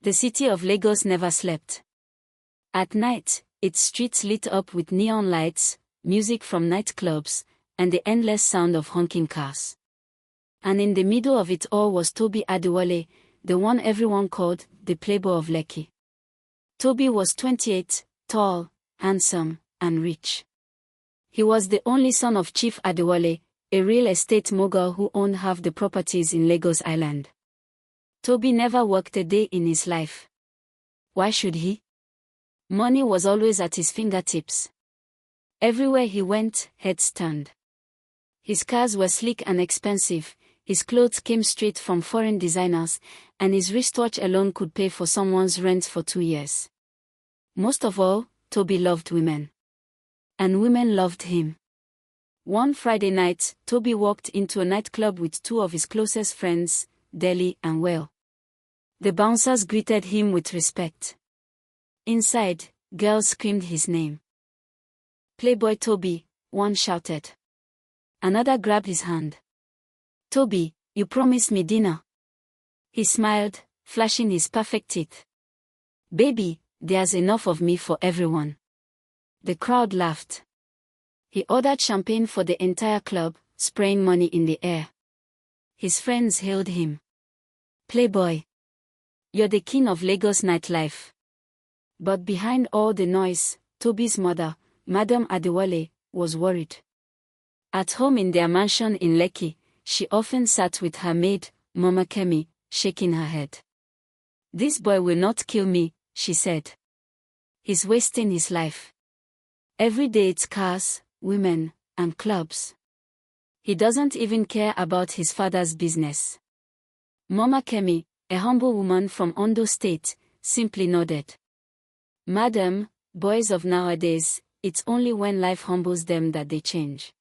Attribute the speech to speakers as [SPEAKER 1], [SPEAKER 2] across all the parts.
[SPEAKER 1] The city of Lagos never slept. At night, its streets lit up with neon lights, music from nightclubs, and the endless sound of honking cars. And in the middle of it all was Toby Adewale, the one everyone called the Playboy of Lekki. Toby was 28, tall, handsome, and rich. He was the only son of Chief Adewale, a real estate mogul who owned half the properties in Lagos Island. Toby never worked a day in his life. Why should he? Money was always at his fingertips. Everywhere he went, heads turned. His cars were sleek and expensive, his clothes came straight from foreign designers, and his wristwatch alone could pay for someone's rent for 2 years. Most of all, Toby loved women. And women loved him. One Friday night, Toby walked into a nightclub with two of his closest friends, Deli and Well. The bouncers greeted him with respect. Inside, girls screamed his name. "Playboy Toby," one shouted. Another grabbed his hand. "Toby, you promised me dinner." He smiled, flashing his perfect teeth. "Baby, there's enough of me for everyone." The crowd laughed. He ordered champagne for the entire club, spraying money in the air. His friends hailed him. "Playboy, you're the king of Lagos nightlife." But behind all the noise, Toby's mother, Madam Adewale, was worried. At home in their mansion in Lekki, she often sat with her maid, Mama Kemi, shaking her head. "This boy will not kill me," she said. "He's wasting his life. Every day it's cars, women, and clubs. He doesn't even care about his father's business." Mama Kemi, a humble woman from Ondo State, simply nodded. "Madam, boys of nowadays, it's only when life humbles them that they change."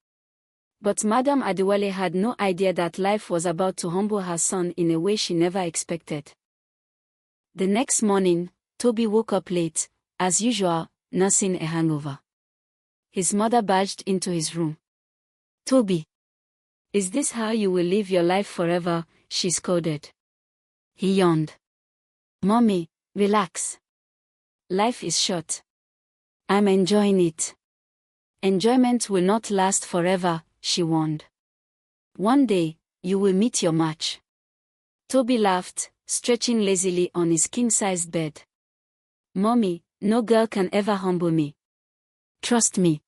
[SPEAKER 1] But Madam Adewale had no idea that life was about to humble her son in a way she never expected. The next morning, Toby woke up late, as usual, nursing a hangover. His mother barged into his room. "Toby, is this how you will live your life forever?" she scolded. He yawned. "Mommy, relax. Life is short. I'm enjoying it." "Enjoyment will not last forever," she warned. "One day, you will meet your match." Toby laughed, stretching lazily on his king-sized bed. "Mommy, no girl can ever humble me. Trust me."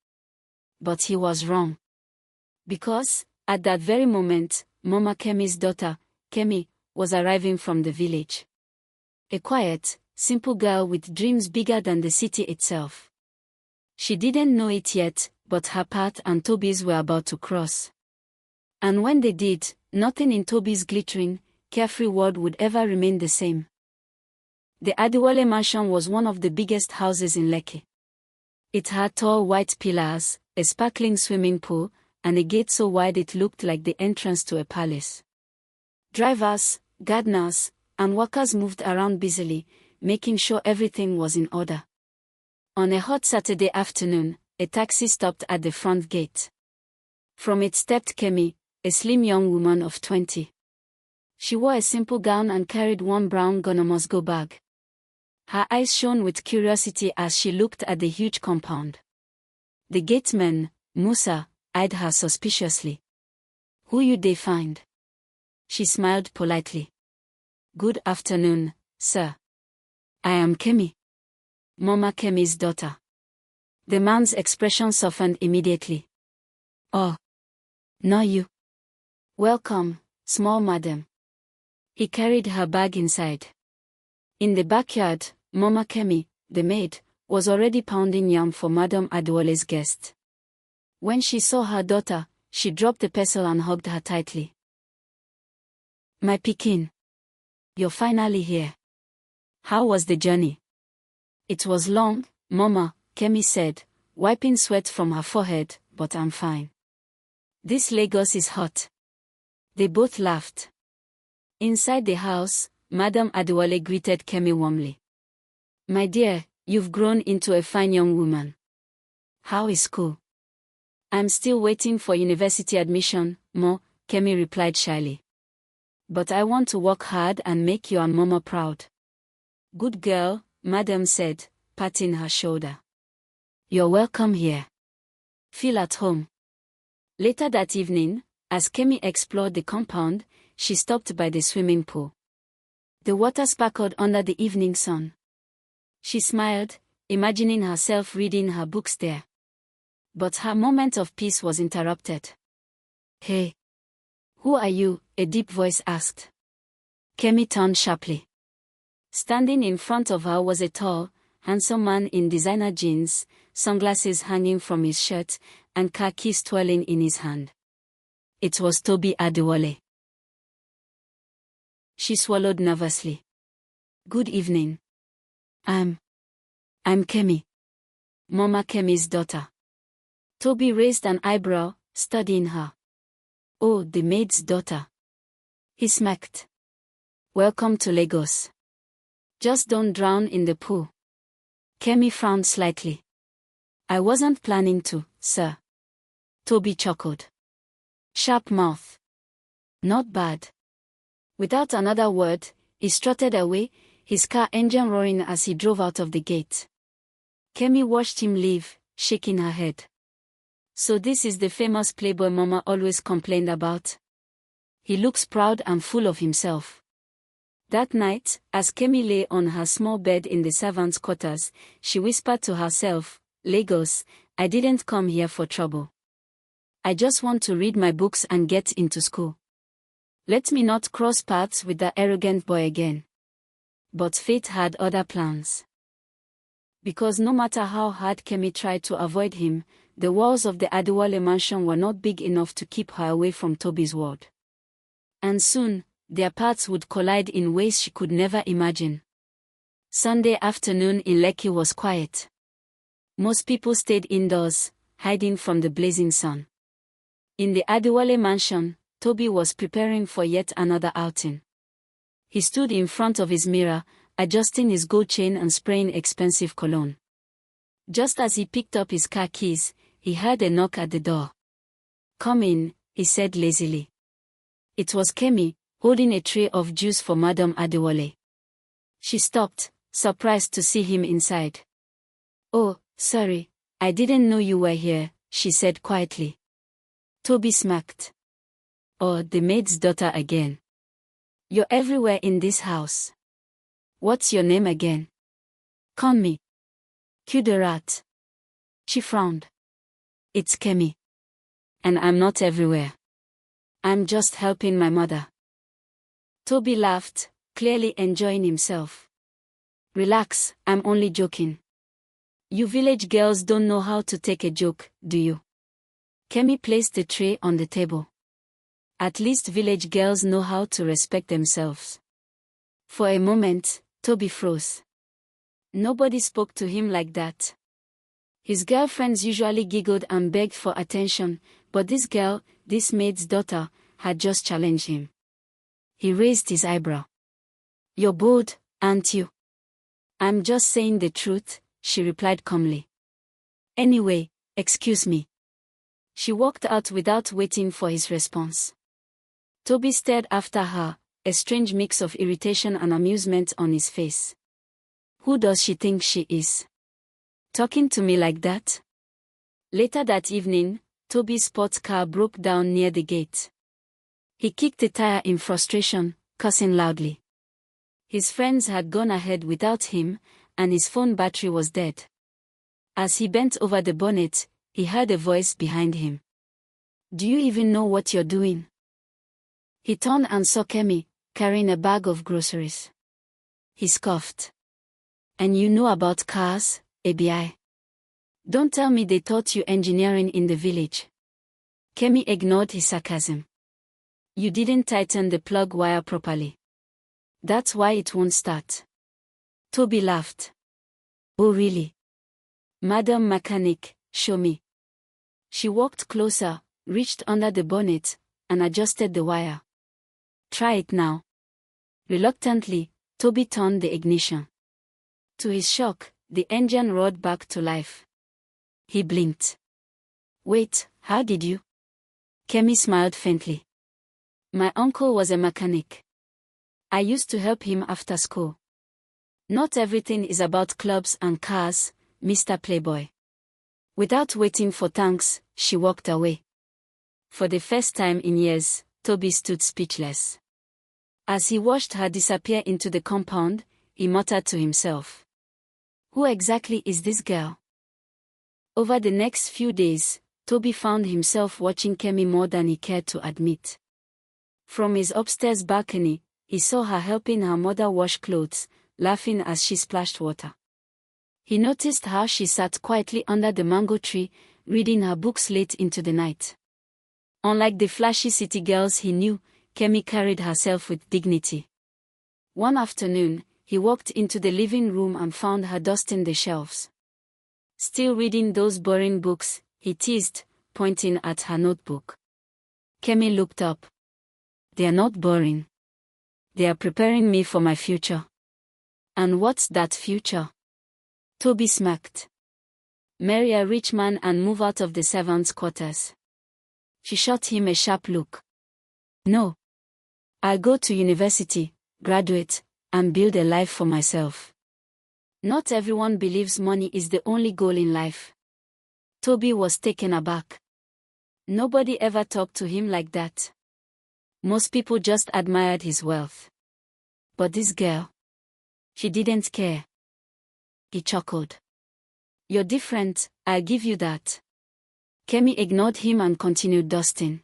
[SPEAKER 1] But he was wrong. Because, at that very moment, Mama Kemi's daughter, Kemi, was arriving from the village. A quiet, simple girl with dreams bigger than the city itself. She didn't know it yet, but her path and Toby's were about to cross. And when they did, nothing in Toby's glittering, carefree world would ever remain the same. The Adewale mansion was one of the biggest houses in Lekki. It had tall white pillars, a sparkling swimming pool, and a gate so wide it looked like the entrance to a palace. Drivers, gardeners, and workers moved around busily, making sure everything was in order. On a hot Saturday afternoon, a taxi stopped at the front gate. From it stepped Kemi, a slim young woman of 20. She wore a simple gown and carried one brown Gonomosgo bag. Her eyes shone with curiosity as she looked at the huge compound. The gateman, Musa, eyed her suspiciously. "Who you dey find?" She smiled politely. "Good afternoon, sir. I am Kemi. Mama Kemi's daughter." The man's expression softened immediately. "Oh. No you. Welcome, small madam." He carried her bag inside. In the backyard, Mama Kemi, the maid, was already pounding yam for Madam Adewale's guest. When she saw her daughter, she dropped the pestle and hugged her tightly. "My pikin. You're finally here. How was the journey?" "It was long, Mama," Kemi said, wiping sweat from her forehead, "but I'm fine. This Lagos is hot." They both laughed. Inside the house, Madam Adewale greeted Kemi warmly. "My dear, you've grown into a fine young woman. How is school?" "I'm still waiting for university admission, Mo," Kemi replied shyly. "But I want to work hard and make you and Mama proud." Good girl, Madam said, patting her shoulder. You're welcome here. Feel at home. Later that evening, as Kemi explored the compound, she stopped by the swimming pool. The water sparkled under the evening sun. She smiled, imagining herself reading her books there. But her moment of peace was interrupted. Hey! Who are you? A deep voice asked. Kemi turned sharply. Standing in front of her was a tall, handsome man in designer jeans, sunglasses hanging from his shirt, and car keys twirling in his hand. It was Toby Adewale. She swallowed nervously. Good evening. I'm Kemi. Mama Kemi's daughter. Toby raised an eyebrow, studying her. Oh, the maid's daughter. He smirked. Welcome to Lagos. Just don't drown in the pool. Kemi frowned slightly. I wasn't planning to, sir. Toby chuckled. Sharp mouth. Not bad. Without another word, he strutted away, his car engine roaring as he drove out of the gate. Kemi watched him leave, shaking her head. So this is the famous Playboy Mama always complained about? He looks proud and full of himself. That night, as Kemi lay on her small bed in the servants' quarters, she whispered to herself, Lagos, I didn't come here for trouble. I just want to read my books and get into school. Let me not cross paths with that arrogant boy again. But fate had other plans. Because no matter how hard Kemi tried to avoid him, the walls of the Adewale mansion were not big enough to keep her away from Toby's world. And soon, their paths would collide in ways she could never imagine. Sunday afternoon in Lekki was quiet. Most people stayed indoors, hiding from the blazing sun. In the Adewale mansion, Toby was preparing for yet another outing. He stood in front of his mirror, adjusting his gold chain and spraying expensive cologne. Just as he picked up his car keys, he heard a knock at the door. Come in, he said lazily. It was Kemi, holding a tray of juice for Madam Adewale. She stopped, surprised to see him inside. Oh, sorry, I didn't know you were here, she said quietly. Toby smirked. Oh, the maid's daughter again. You're everywhere in this house. What's your name again? Call me. Kuderat. She frowned. It's Kemi. And I'm not everywhere. I'm just helping my mother. Toby laughed, clearly enjoying himself. Relax, I'm only joking. You village girls don't know how to take a joke, do you? Kemi placed the tray on the table. At least village girls know how to respect themselves. For a moment, Toby froze. Nobody spoke to him like that. His girlfriends usually giggled and begged for attention, but this girl, this maid's daughter, had just challenged him. He raised his eyebrow. You're bold, aren't you? I'm just saying the truth, she replied calmly. Anyway, excuse me. She walked out without waiting for his response. Toby stared after her, a strange mix of irritation and amusement on his face. Who does she think she is? Talking to me like that? Later that evening, Toby's sports car broke down near the gate. He kicked the tire in frustration, cursing loudly. His friends had gone ahead without him, and his phone battery was dead. As he bent over the bonnet, he heard a voice behind him. Do you even know what you're doing? He turned and saw Kemi, carrying a bag of groceries. He scoffed. And you know about cars, ABI? Don't tell me they taught you engineering in the village. Kemi ignored his sarcasm. You didn't tighten the plug wire properly. That's why it won't start. Toby laughed. Oh really? Madam Mechanic, show me. She walked closer, reached under the bonnet, and adjusted the wire. Try it now. Reluctantly, Toby turned the ignition. To his shock, the engine roared back to life. He blinked. Wait, how did you? Kemi smiled faintly. My uncle was a mechanic. I used to help him after school. Not everything is about clubs and cars, Mr. Playboy. Without waiting for thanks, she walked away. For the first time in years, Toby stood speechless. As he watched her disappear into the compound, he muttered to himself. Who exactly is this girl? Over the next few days, Toby found himself watching Kemi more than he cared to admit. From his upstairs balcony, he saw her helping her mother wash clothes, laughing as she splashed water. He noticed how she sat quietly under the mango tree, reading her books late into the night. Unlike the flashy city girls he knew, Kemi carried herself with dignity. One afternoon, he walked into the living room and found her dusting the shelves. Still reading those boring books, he teased, pointing at her notebook. Kemi looked up. They are not boring. They are preparing me for my future. And what's that future? Toby smirked. Marry a rich man and move out of the servants' quarters. She shot him a sharp look. No. I'll go to university, graduate, and build a life for myself. Not everyone believes money is the only goal in life. Toby was taken aback. Nobody ever talked to him like that. Most people just admired his wealth. But this girl, she didn't care. He chuckled. You're different, I'll give you that. Kemi ignored him and continued dusting.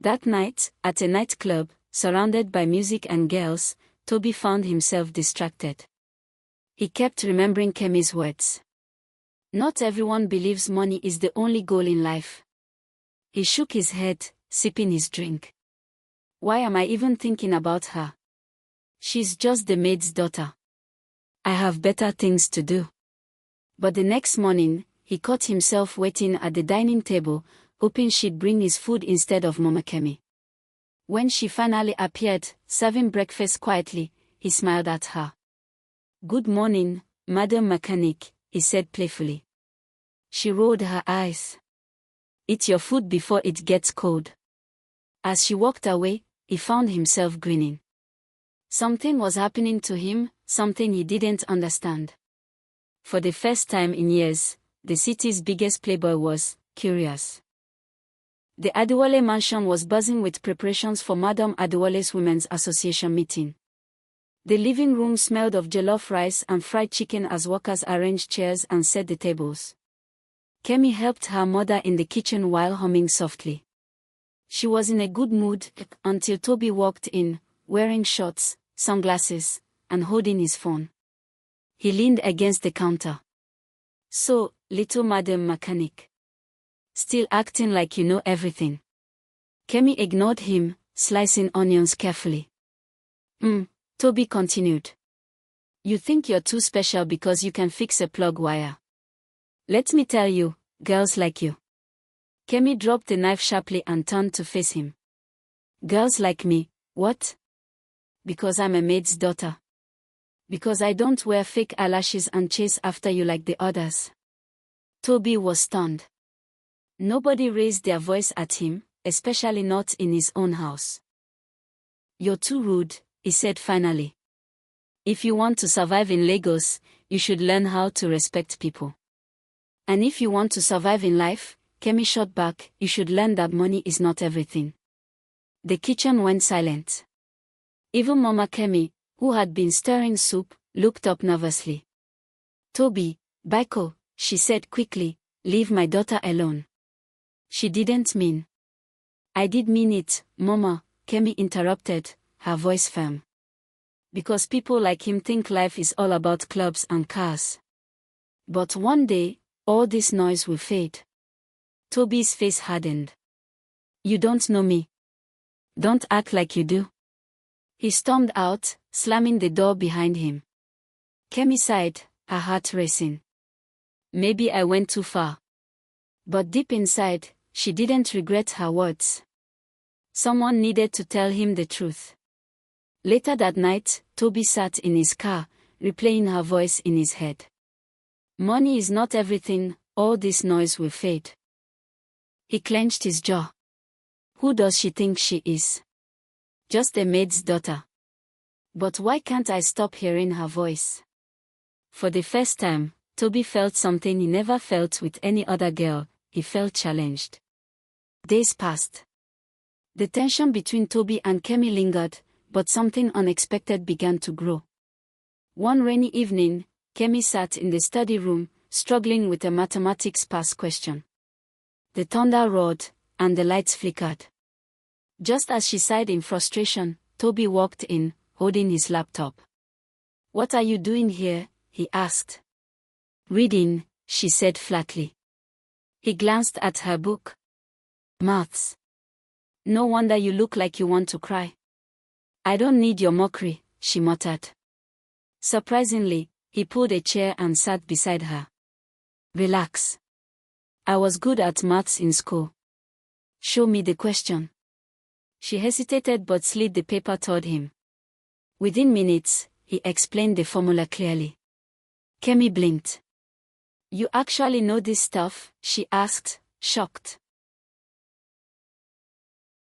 [SPEAKER 1] That night, at a nightclub, surrounded by music and girls, Toby found himself distracted. He kept remembering Kemi's words. Not everyone believes money is the only goal in life. He shook his head, sipping his drink. Why am I even thinking about her? She's just the maid's daughter. I have better things to do. But the next morning, he caught himself waiting at the dining table, hoping she'd bring his food instead of Mama Kemi. When she finally appeared, serving breakfast quietly, he smiled at her. Good morning, Madam Mechanic, he said playfully. She rolled her eyes. Eat your food before it gets cold. As she walked away, he found himself grinning. Something was happening to him, something he didn't understand. For the first time in years, the city's biggest playboy was curious. The Adewale mansion was buzzing with preparations for Madame Adewale's Women's Association meeting. The living room smelled of jollof rice and fried chicken as workers arranged chairs and set the tables. Kemi helped her mother in the kitchen while humming softly. She was in a good mood until Toby walked in, wearing shorts, sunglasses, and holding his phone. He leaned against the counter. So, little Madam Mechanic. Still acting like you know everything. Kemi ignored him, slicing onions carefully. Toby continued. You think you're too special because you can fix a plug wire. Let me tell you, girls like you. Kemi dropped the knife sharply and turned to face him. Girls like me, what? Because I'm a maid's daughter. Because I don't wear fake eyelashes and chase after you like the others. Toby was stunned. Nobody raised their voice at him, especially not in his own house. You're too rude, he said finally. If you want to survive in Lagos, you should learn how to respect people. And if you want to survive in life, Kemi shot back, you should learn that money is not everything. The kitchen went silent. Even Mama Kemi, who had been stirring soup, looked up nervously. Toby, Biko, she said quickly, leave my daughter alone. She didn't mean. I did mean it, Mama, Kemi interrupted, her voice firm. Because people like him think life is all about clubs and cars. But one day, all this noise will fade. Toby's face hardened. You don't know me. Don't act like you do. He stormed out, slamming the door behind him. Kemi sighed, her heart racing. Maybe I went too far. But deep inside, she didn't regret her words. Someone needed to tell him the truth. Later that night, Toby sat in his car, replaying her voice in his head. Money is not everything, all this noise will fade. He clenched his jaw. Who does she think she is? Just a maid's daughter. But why can't I stop hearing her voice? For the first time, Toby felt something he never felt with any other girl. He felt challenged. Days passed. The tension between Toby and Kemi lingered, but something unexpected began to grow. One rainy evening, Kemi sat in the study room, struggling with a mathematics pass question. The thunder roared, and the lights flickered. Just as she sighed in frustration, Toby walked in, holding his laptop. "What are you doing here?" he asked. "Reading," she said flatly. He glanced at her book. "Maths. No wonder you look like you want to cry." "I don't need your mockery," she muttered. Surprisingly, he pulled a chair and sat beside her. "Relax. I was good at maths in school. Show me the question." She hesitated but slid the paper toward him. Within minutes, he explained the formula clearly. Kemi blinked. "You actually know this stuff?" she asked, shocked.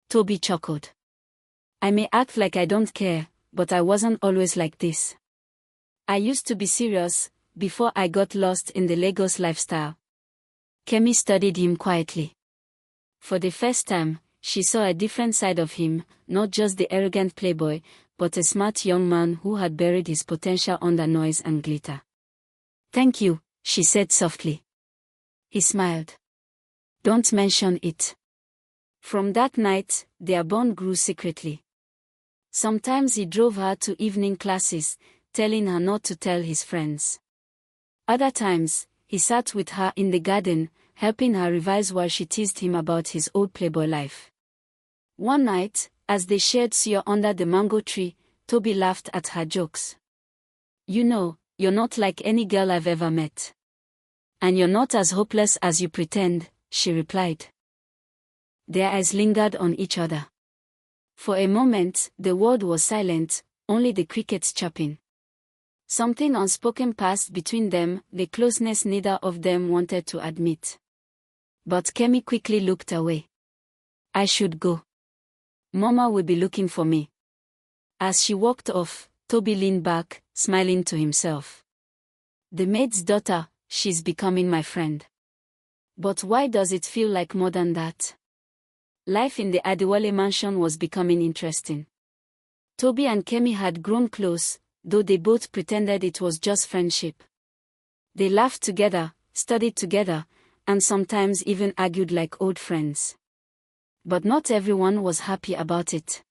[SPEAKER 1] Toby chuckled. "I may act like I don't care, but I wasn't always like this. I used to be serious, before I got lost in the Lagos lifestyle." Kemi studied him quietly. For the first time, she saw a different side of him, not just the arrogant playboy, but a smart young man who had buried his potential under noise and glitter. "Thank you," she said softly. He smiled. "Don't mention it." From that night, their bond grew secretly. Sometimes he drove her to evening classes, telling her not to tell his friends. Other times, he sat with her in the garden, helping her revise while she teased him about his old playboy life. One night, as they shared suya under the mango tree, Toby laughed at her jokes. "You know, you're not like any girl I've ever met. And you're not as hopeless as you pretend," she replied. Their eyes lingered on each other. For a moment, the world was silent, only the crickets chirping. Something unspoken passed between them, the closeness neither of them wanted to admit. But Kemi quickly looked away. "I should go. Mama will be looking for me." As she walked off, Toby leaned back, smiling to himself. "The maid's daughter, she's becoming my friend. But why does it feel like more than that?" Life in the Adewale mansion was becoming interesting. Toby and Kemi had grown close, though they both pretended it was just friendship. They laughed together, studied together, and sometimes even argued like old friends. But not everyone was happy about it.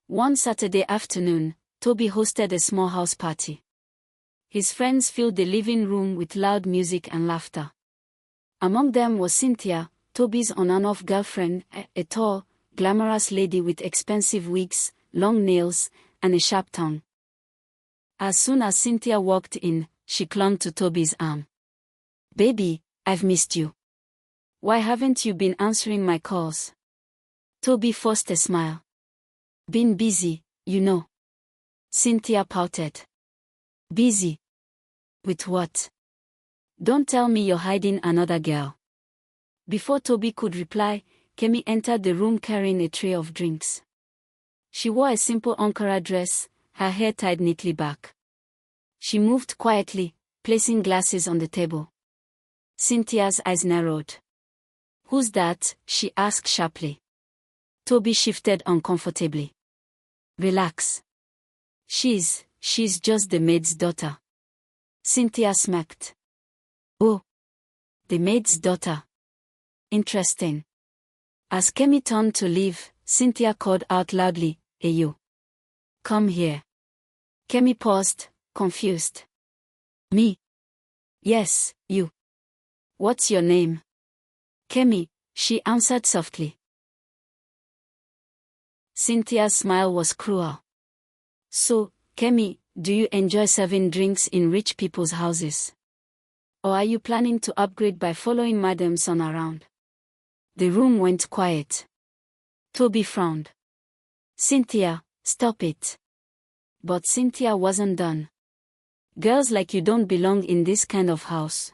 [SPEAKER 1] One Saturday afternoon, Toby hosted a small house party. His friends filled the living room with loud music and laughter. Among them was Cynthia, Toby's on-and-off girlfriend, a tall, glamorous lady with expensive wigs, long nails, and a sharp tongue. As soon as Cynthia walked in, she clung to Toby's arm. "Baby, I've missed you. Why haven't you been answering my calls?" Toby forced a smile. "Been busy, you know." Cynthia pouted. "Busy? With what? Don't tell me you're hiding another girl." Before Toby could reply, Kemi entered the room carrying a tray of drinks. She wore a simple Ankara dress, her hair tied neatly back. She moved quietly, placing glasses on the table. Cynthia's eyes narrowed. "Who's that?" she asked sharply. Toby shifted uncomfortably. "Relax. She's just the maid's daughter." Cynthia smirked. "Oh, the maid's daughter. Interesting." As Kemi turned to leave, Cynthia called out loudly, "Hey you. Come here." Kemi paused, confused. "Me?" "Yes, you. What's your name?" "Kemi," she answered softly. Cynthia's smile was cruel. "So, Kemi, do you enjoy serving drinks in rich people's houses? Or are you planning to upgrade by following Madam Son around?" The room went quiet. Toby frowned. "Cynthia, stop it." But Cynthia wasn't done. "Girls like you don't belong in this kind of house.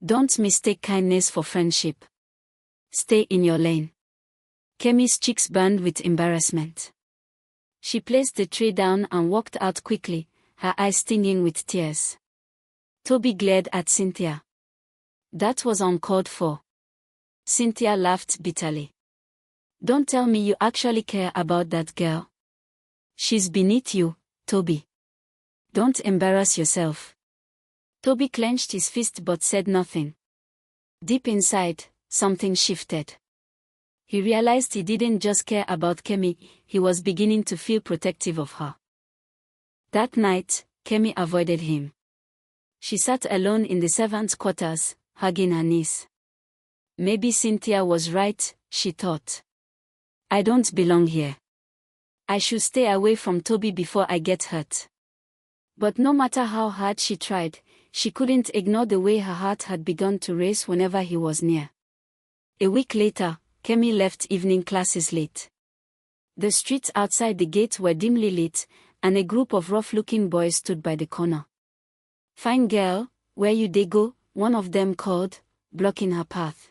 [SPEAKER 1] Don't mistake kindness for friendship. Stay in your lane." Kemi's cheeks burned with embarrassment. She placed the tray down and walked out quickly, her eyes stinging with tears. Toby glared at Cynthia. That was uncalled for. Cynthia laughed bitterly. Don't tell me you actually care about that girl. She's beneath you, Toby. Don't embarrass yourself. Toby clenched his fist but said nothing. Deep inside, something shifted. He realized he didn't just care about Kemi, he was beginning to feel protective of her. That night, Kemi avoided him. She sat alone in the servants' quarters, hugging her niece. Maybe Cynthia was right, she thought. I don't belong here. I should stay away from Toby before I get hurt. But no matter how hard she tried, she couldn't ignore the way her heart had begun to race whenever he was near. A week later, Kemi left evening classes late. The streets outside the gate were dimly lit, and a group of rough-looking boys stood by the corner. Fine girl, where you dey go? One of them called, blocking her path.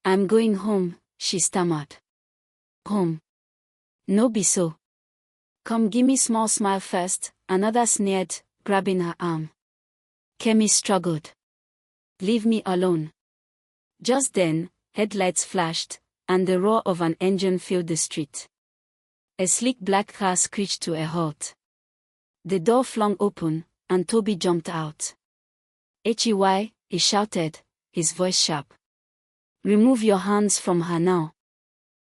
[SPEAKER 1] I'm going home, she stammered. Home? No be so. Come gimme small smile first, another sneered, grabbing her arm. Kemi struggled. Leave me alone. Just then, headlights flashed, and the roar of an engine filled the street. A sleek black car screeched to a halt. The door flung open, and Toby jumped out. "Hey," he shouted, his voice sharp. "Remove your hands from her now."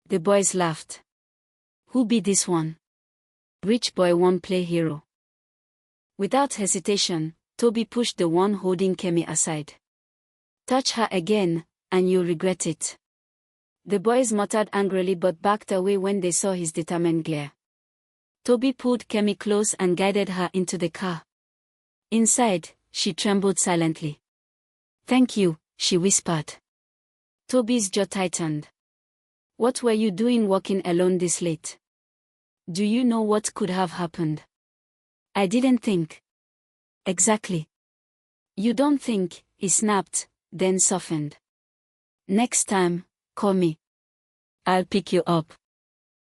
[SPEAKER 1] The boys laughed. "Who be this one? Rich boy won't play hero." Without hesitation, Toby pushed the one holding Kemi aside. "Touch her again, and you'll regret it." The boys muttered angrily but backed away when they saw his determined glare. Toby pulled Kemi close and guided her into the car. Inside, she trembled silently. "Thank you," she whispered. Toby's jaw tightened. "What were you doing walking alone this late? Do you know what could have happened?" "I didn't think." "Exactly. You don't think," he snapped, then softened. "Next time, call me. I'll pick you up."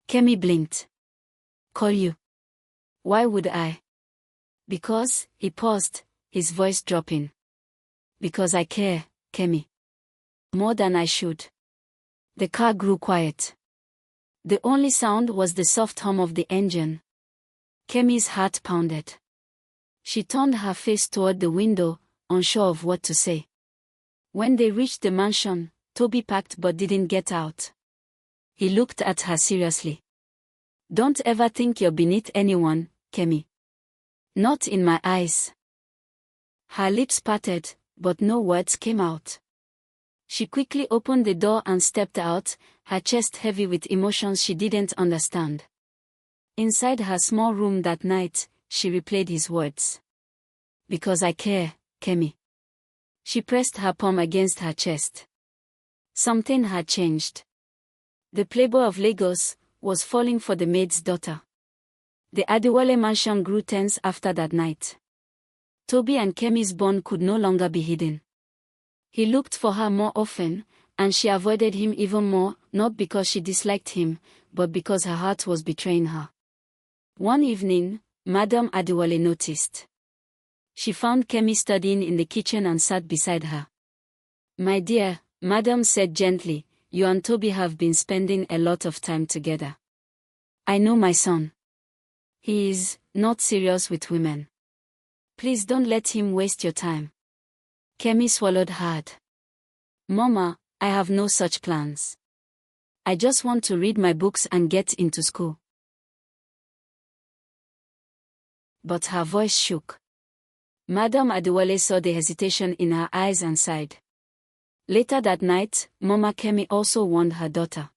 [SPEAKER 1] Kemi blinked. "Call you? Why would I?" "Because," he paused, his voice dropping. "Because I care, Kemi. More than I should." The car grew quiet. The only sound was the soft hum of the engine. Kemi's heart pounded. She turned her face toward the window, unsure of what to say. When they reached the mansion, Toby packed but didn't get out. He looked at her seriously. "Don't ever think you're beneath anyone, Kemi. Not in my eyes." Her lips parted, but no words came out. She quickly opened the door and stepped out, her chest heavy with emotions she didn't understand. Inside her small room that night, she replayed his words. "Because I care, Kemi." She pressed her palm against her chest. Something had changed. The Playboy of Lagos was falling for the maid's daughter. The Adewale mansion grew tense after that night. Toby and Kemi's bond could no longer be hidden. He looked for her more often, and she avoided him even more, not because she disliked him, but because her heart was betraying her. One evening, Madame Adewale noticed. She found Kemi studying in the kitchen and sat beside her. "My dear," Madame said gently, "you and Toby have been spending a lot of time together. I know my son. He is not serious with women. Please don't let him waste your time." Kemi swallowed hard. "Mama, I have no such plans. I just want to read my books and get into school." But her voice shook. Madame Adewale saw the hesitation in her eyes and sighed. Later that night, Mama Kemi also warned her daughter.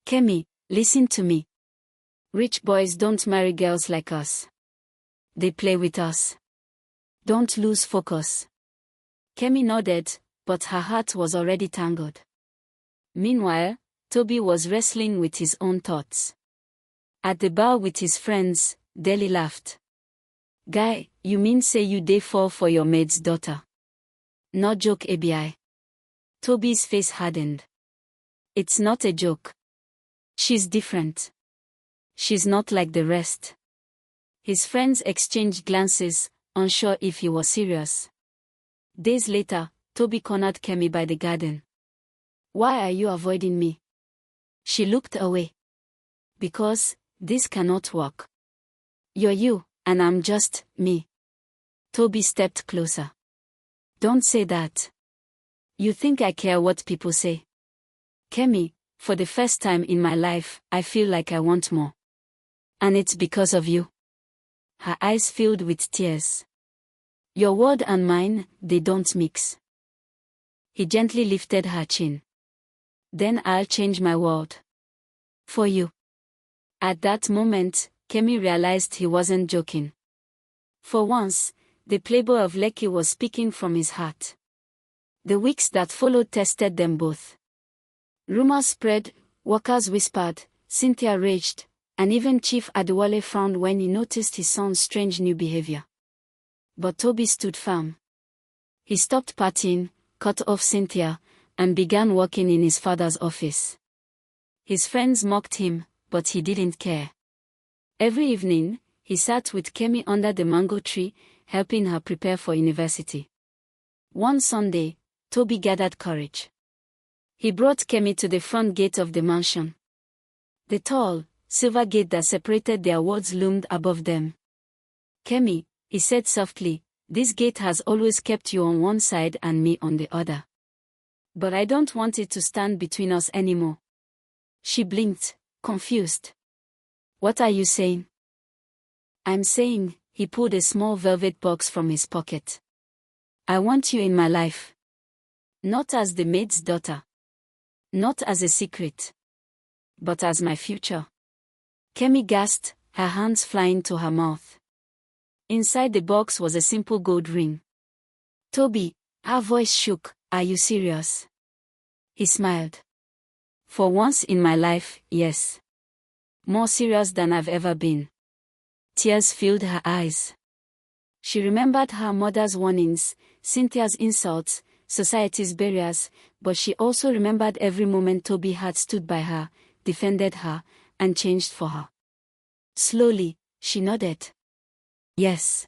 [SPEAKER 1] "Kemi, listen to me. Rich boys don't marry girls like us. They play with us. Don't lose focus." Kemi nodded, but her heart was already tangled. Meanwhile, Toby was wrestling with his own thoughts. At the bar with his friends, Deli laughed. "Guy, you mean say you dey fall for your maid's daughter? No joke, ABI." Toby's face hardened. "It's not a joke. She's different. She's not like the rest." His friends exchanged glances, unsure if he was serious. Days later, Toby cornered Kemi by the garden. "Why are you avoiding me?" She looked away. "Because this cannot work. You're you, and I'm just me." Toby stepped closer. "Don't say that. You think I care what people say?" "Kemi, for the first time in my life, I feel like I want more. And it's because of you." Her eyes filled with tears. "Your word and mine, they don't mix." He gently lifted her chin. "Then I'll change my world. For you." At that moment, Kemi realized he wasn't joking. For once, the Playboy of Lekki was speaking from his heart. The weeks that followed tested them both. Rumors spread, workers whispered, Cynthia raged, and even Chief Adewale frowned when he noticed his son's strange new behavior. But Toby stood firm. He stopped partying, cut off Cynthia, and began working in his father's office. His friends mocked him, but he didn't care. Every evening, he sat with Kemi under the mango tree, helping her prepare for university. One Sunday, Toby gathered courage. He brought Kemi to the front gate of the mansion. The tall, silver gate that separated their wards loomed above them. "Kemi," he said softly, "this gate has always kept you on one side and me on the other. But I don't want it to stand between us anymore." She blinked, confused. "What are you saying?" "I'm saying," he pulled a small velvet box from his pocket. "I want you in my life. Not as the maid's daughter. Not as a secret. But as my future." Kemi gasped, her hands flying to her mouth. Inside the box was a simple gold ring. "Toby," her voice shook, "are you serious?" He smiled. "For once in my life, yes. More serious than I've ever been." Tears filled her eyes. She remembered her mother's warnings, Cynthia's insults, society's barriers, but she also remembered every moment Toby had stood by her, defended her, and changed for her. Slowly, she nodded. "Yes."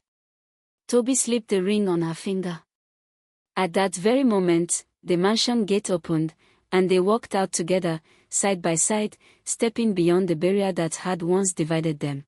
[SPEAKER 1] Toby slipped the ring on her finger. At that very moment, the mansion gate opened, and they walked out together, side by side, stepping beyond the barrier that had once divided them.